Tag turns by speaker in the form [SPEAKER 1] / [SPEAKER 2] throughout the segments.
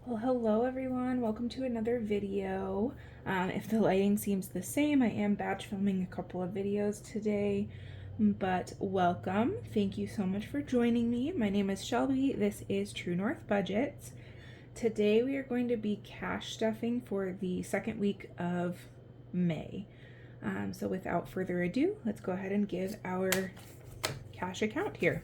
[SPEAKER 1] Well, hello everyone. Welcome to another video. If the lighting seems the same, I am batch filming a couple of videos today, but welcome. Thank you so much for joining me. My name is Shelby. This is True North Budgets. Today we are going to be cash stuffing for the second week of May. So without further ado, let's go ahead and give our cash account here.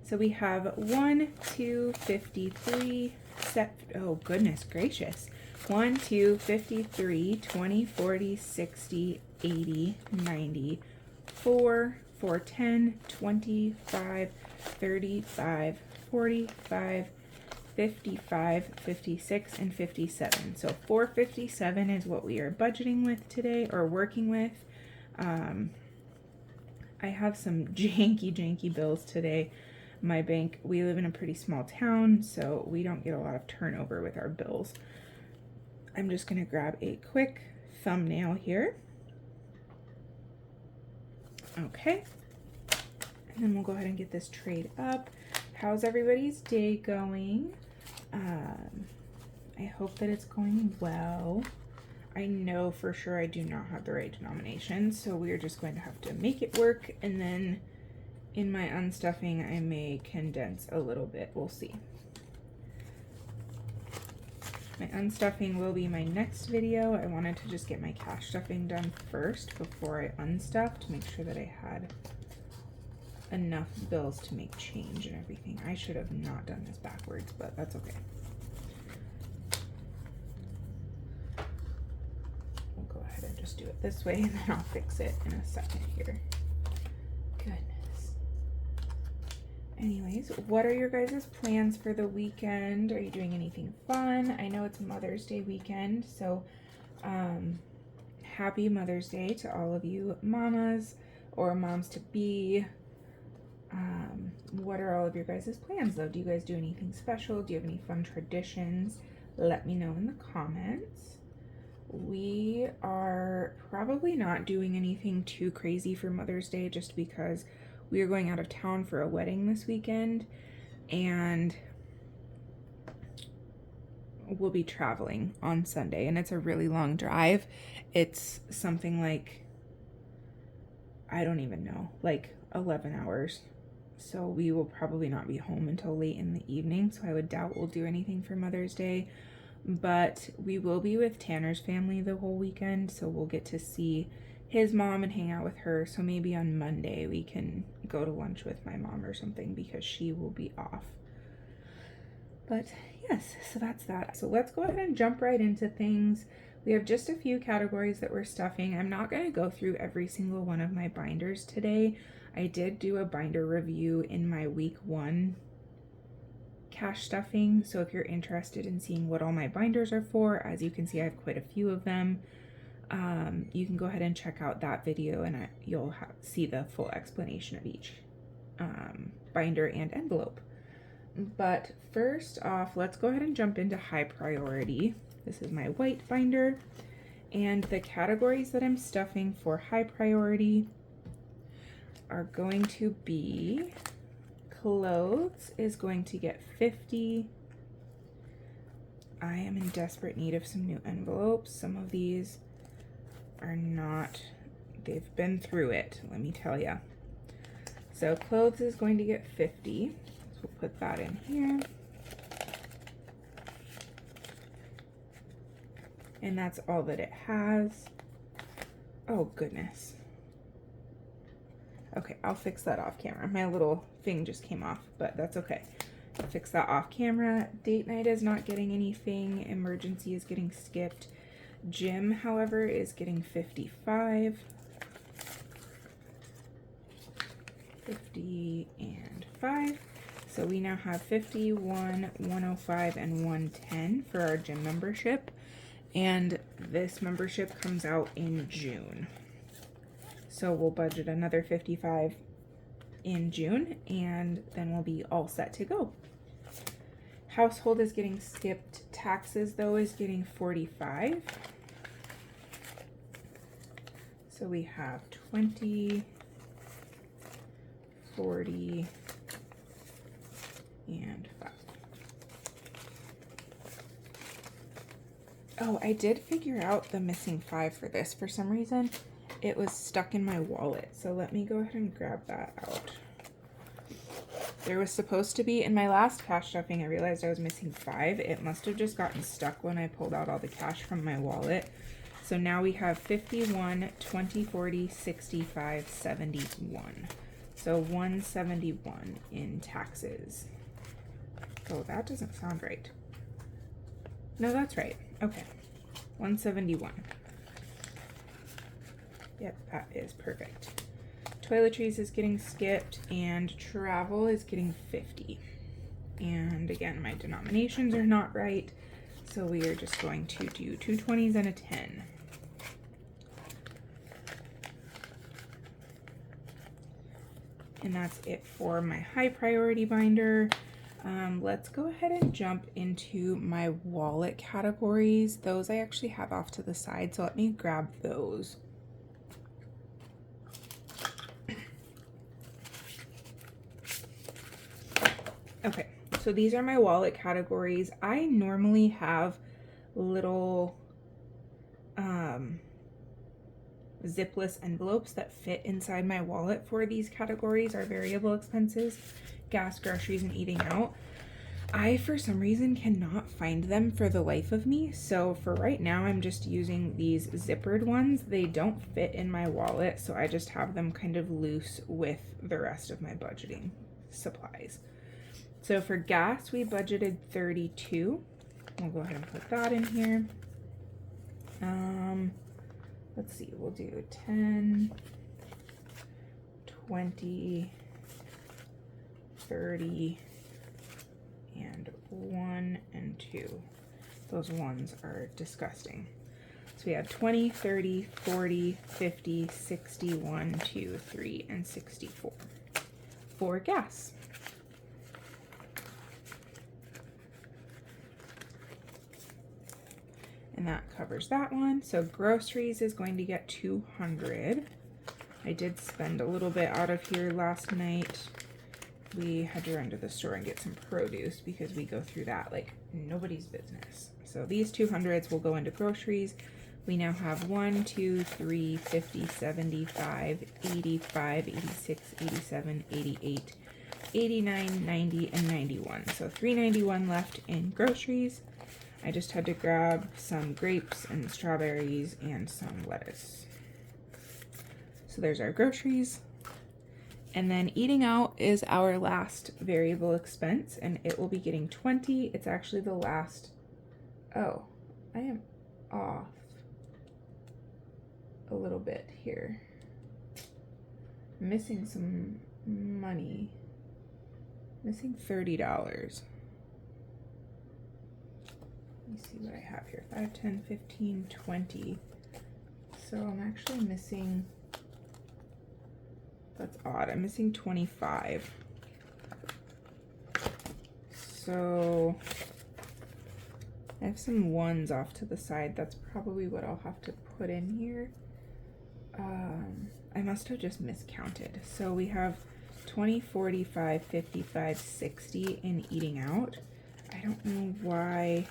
[SPEAKER 1] So we have 1, 2, 53, oh goodness gracious, 1, 2, 53, 20, 40, 60, 80, 90, 4, 4, 10, 25, 35, 45, 55, 56, and 57. So 457 is what we are budgeting with today, or working with. I have some janky bills today. My bank, we live in a pretty small town, so we don't get a lot of turnover with our bills. I'm just gonna grab a quick thumbnail here. Okay, and then we'll go ahead and get this trade up. How's everybody's day going? I hope that it's going well. I know for sure I do not have the right denominations, so we are just going to have to make it work, and then in my unstuffing, I may condense a little bit. We'll see. My unstuffing will be my next video. I wanted to just get my cash stuffing done first before I unstuff to make sure that I had enough bills to make change and everything. I should have not done this backwards, but that's okay. We'll go ahead and just do it this way, and then I'll fix it in a second here. Goodness. Anyways, what are your guys' plans for the weekend? Are you doing anything fun? I know it's Mother's Day weekend, so happy Mother's Day to all of you mamas or moms to be. What are all of your guys' plans though? Do you guys do anything special? Do you have any fun traditions? Let me know in the comments. We are probably not doing anything too crazy for Mother's Day just because we are going out of town for a wedding this weekend, and we'll be traveling on Sunday, and it's a really long drive. It's something like, I don't even know, like 11 hours. So we will probably not be home until late in the evening, so I would doubt we'll do anything for Mother's Day. But we will be with Tanner's family the whole weekend, so we'll get to see his mom and hang out with her. So maybe on Monday we can go to lunch with my mom or something because she will be off. But yes, so that's that. So let's go ahead and jump right into things. We have just a few categories that we're stuffing. I'm not going to go through every single one of my binders today. I did do a binder review in my week 1 cash stuffing. So if you're interested in seeing what all my binders are for, as you can see, I have quite a few of them. You can go ahead and check out that video, and you'll see the full explanation of each binder and envelope. But first off, let's go ahead and jump into high priority. This is my white binder, and the categories that I'm stuffing for high priority are going to be clothes is going to get 50. I am in desperate need of some new envelopes. Some of these are not, they've been through it, let me tell you. So clothes is going to get 50. So we'll put that in here. And that's all that it has. Oh goodness. Okay, I'll fix that off camera. My little thing just came off, but that's okay. I'll fix that off camera. Date night is not getting anything. Emergency is getting skipped. Gym, however, is getting 55. 50 and 5. So we now have 51, 105, and 110 for our gym membership. And this membership comes out in June. So we'll budget another 55 in June, and then we'll be all set to go. Household is getting skipped. Taxes, though, is getting 45. So we have 20, 40, and 5. Oh, I did figure out the missing 5 for this. For some reason, it was stuck in my wallet. So let me go ahead and grab that out. There was supposed to be, in my last cash stuffing, I realized I was missing 5. It must have just gotten stuck when I pulled out all the cash from my wallet. So now we have 51, 20, 40, 65, 71. So 171 in taxes. Oh, that doesn't sound right. No, that's right. Okay. 171. Yep, that is perfect. Toiletries is getting skipped, and travel is getting 50. And again, my denominations are not right, so we are just going to do 2 20s and a 10. And that's it for my high priority binder. Let's go ahead and jump into my wallet categories. Those I actually have off to the side, so let me grab those. Okay, so these are my wallet categories. I normally have little zipless envelopes that fit inside my wallet for these categories, our variable expenses, gas, groceries, and eating out. I, for some reason, cannot find them for the life of me. So for right now, I'm just using these zippered ones. They don't fit in my wallet, so I just have them kind of loose with the rest of my budgeting supplies. So for gas, we budgeted 32. We'll go ahead and put that in here. Let's see, we'll do 10, 20, 30, and 1 and 2. Those ones are disgusting. So we have 20, 30, 40, 50, 60, 1, 2, 3, and 64 for gas. And that covers that one. So groceries is going to get 200. I did spend a little bit out of here last night. We had to run to the store and get some produce because we go through that like nobody's business. So these 200s will go into groceries. We now have 1, 2, 3, 50, 75, 85, 86, 87, 88, 89, 90, and 91. So 391 left in groceries. I just had to grab some grapes and strawberries and some lettuce. So there's our groceries. And then eating out is our last variable expense, and it will be getting 20. It's actually the last. Oh, I am off a little bit here. I'm missing some money. Missing $30. Let me see what I have here. 5, 10, 15, 20. So I'm actually missing, that's odd. I'm missing 25. So I have some ones off to the side. That's probably what I'll have to put in here. I must have just miscounted. So we have 20, 45, 55, 60 in eating out. I don't know why.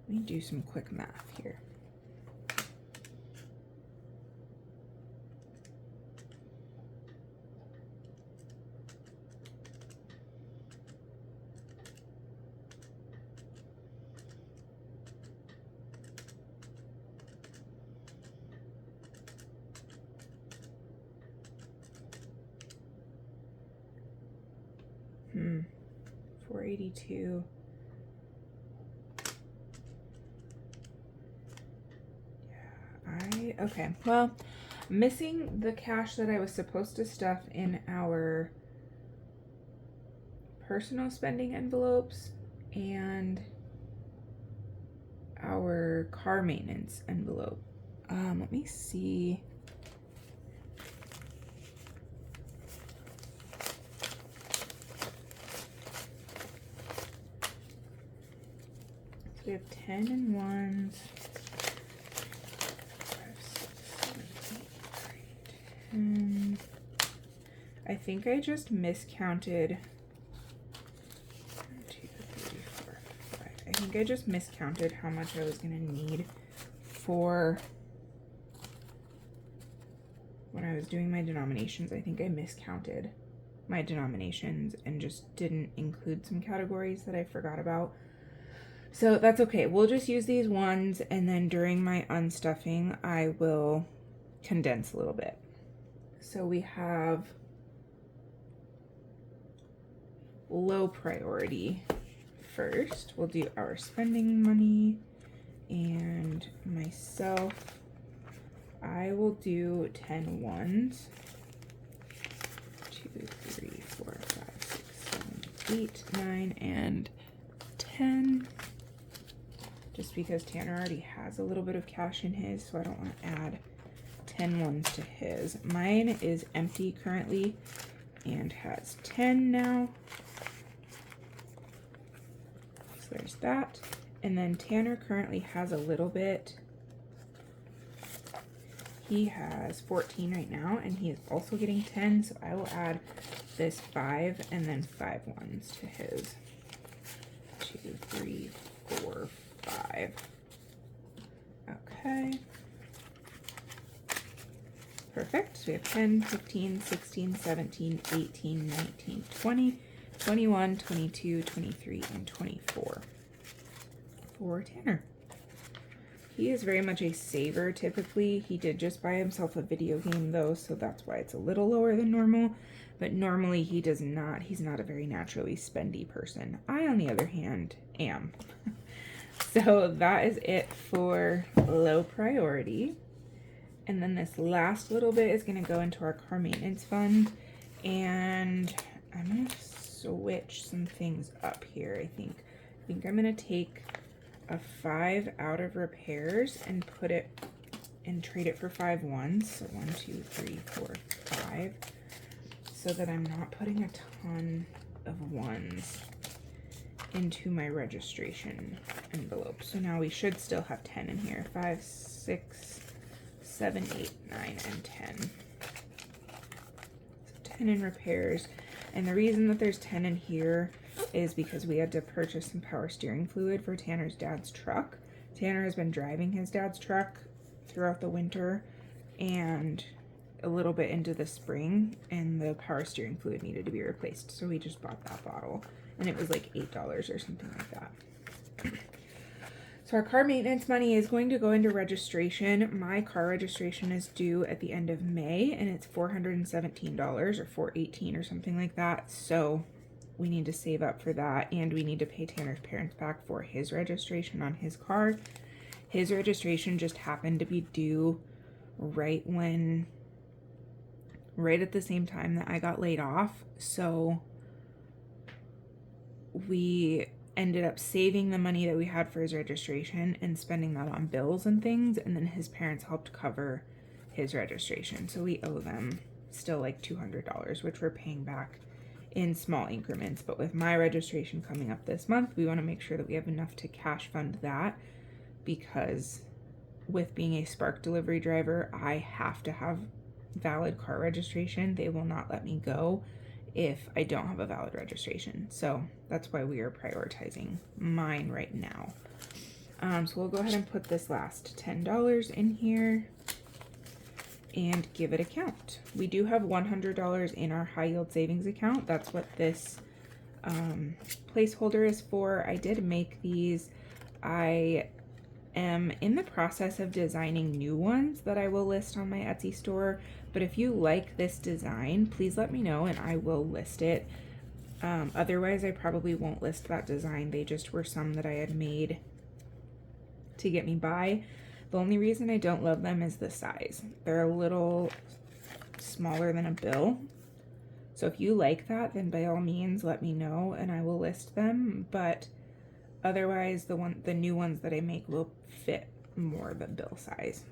[SPEAKER 1] Let me do some quick math here. $482. Okay, well, missing the cash that I was supposed to stuff in our personal spending envelopes and our car maintenance envelope. Let me see. So we have 10 and 1s. I think I just miscounted. 1, 2, 3, 4, 5. I think I just miscounted how much I was gonna need for when I was doing my denominations. I think I miscounted my denominations and just didn't include some categories that I forgot about. So that's okay. We'll just use these ones, and then during my unstuffing, I will condense a little bit. So we have low priority first. We'll do our spending money, and myself, I will do 10 ones. 2, 3, 4, 5, 6, 7, 8, 9, and 10. Just because Tanner already has a little bit of cash in his, so I don't want to add 10 ones to his. Mine is empty currently and has 10 now. So there's that. And then Tanner currently has a little bit. He has 14 right now, and he is also getting 10, so I will add this 5 and then 5 ones to his. 2, 3, 4, 5. Okay. Perfect. So we have 10, 15, 16, 17, 18, 19, 20, 21, 22, 23, and 24 for Tanner. He is very much a saver typically. He did just buy himself a video game though, so that's why it's a little lower than normal. But normally he does not, he's not a very naturally spendy person. I, on the other hand, am. So that is it for low priority. And then this last little bit is going to go into our car maintenance fund. And I'm going to switch some things up here, I think. I think I'm going to take a 5 out of repairs and put it and trade it for 5 ones. So 1, 2, 3, 4, 5. So that I'm not putting a ton of ones into my registration envelope. So now we should still have 10 in here. 5, 6, 7, 8, 9, and 10. So 10 in repairs. And the reason that there's 10 in here is because we had to purchase some power steering fluid for Tanner's dad's truck. Tanner has been driving his dad's truck throughout the winter and a little bit into the spring, and the power steering fluid needed to be replaced. So we just bought that bottle, and it was like $8 or something like that. So our car maintenance money is going to go into registration. My car registration is due at the end of May, and it's $417 or $418 or something like that. So we need to save up for that, and we need to pay Tanner's parents back for his registration on his car. His registration just happened to be due right at the same time that I got laid off. So we ended up saving the money that we had for his registration and spending that on bills and things, and then his parents helped cover his registration. So we owe them still like $200, which we're paying back in small increments. But with my registration coming up this month, we want to make sure that we have enough to cash fund that, because with being a Spark delivery driver, I have to have valid car registration. They will not let me go if I don't have a valid registration. So that's why we are prioritizing mine right now. So we'll go ahead and put this last $10 in here and give it a count. We do have $100 in our high yield savings account. That's what this placeholder is for. I did make these. I am in the process of designing new ones that I will list on my Etsy store. But if you like this design, please let me know and I will list it. Otherwise, I probably won't list that design. They just were some that I had made to get me by. The only reason I don't love them is the size. They're a little smaller than a bill. So if you like that, then by all means, let me know and I will list them. But otherwise, the new ones that I make will fit more the bill size.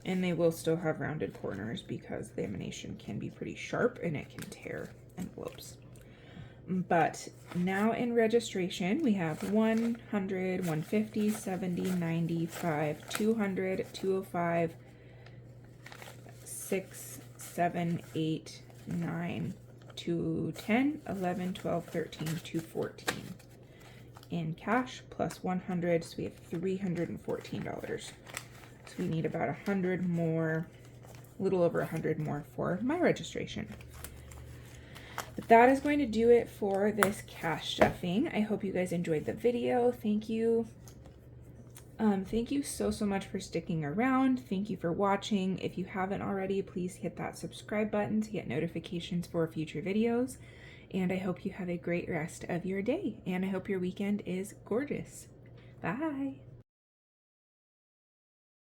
[SPEAKER 1] And they will still have rounded corners because the lamination can be pretty sharp and it can tear envelopes. But now in registration, we have 100, 150, 70, 95, 200, 205, 6, 7, 8, 9, 210, 11, 12, 13, 214. in cash plus $100, so we have $314. So we need about 100 more, a little over 100 more for my registration. But that is going to do it for this cash stuffing. I hope you guys enjoyed the video. Thank you. Thank you so much for sticking around. Thank you for watching. If you haven't already, please hit that subscribe button to get notifications for future videos. And I hope you have a great rest of your day. And I hope your weekend is gorgeous. Bye.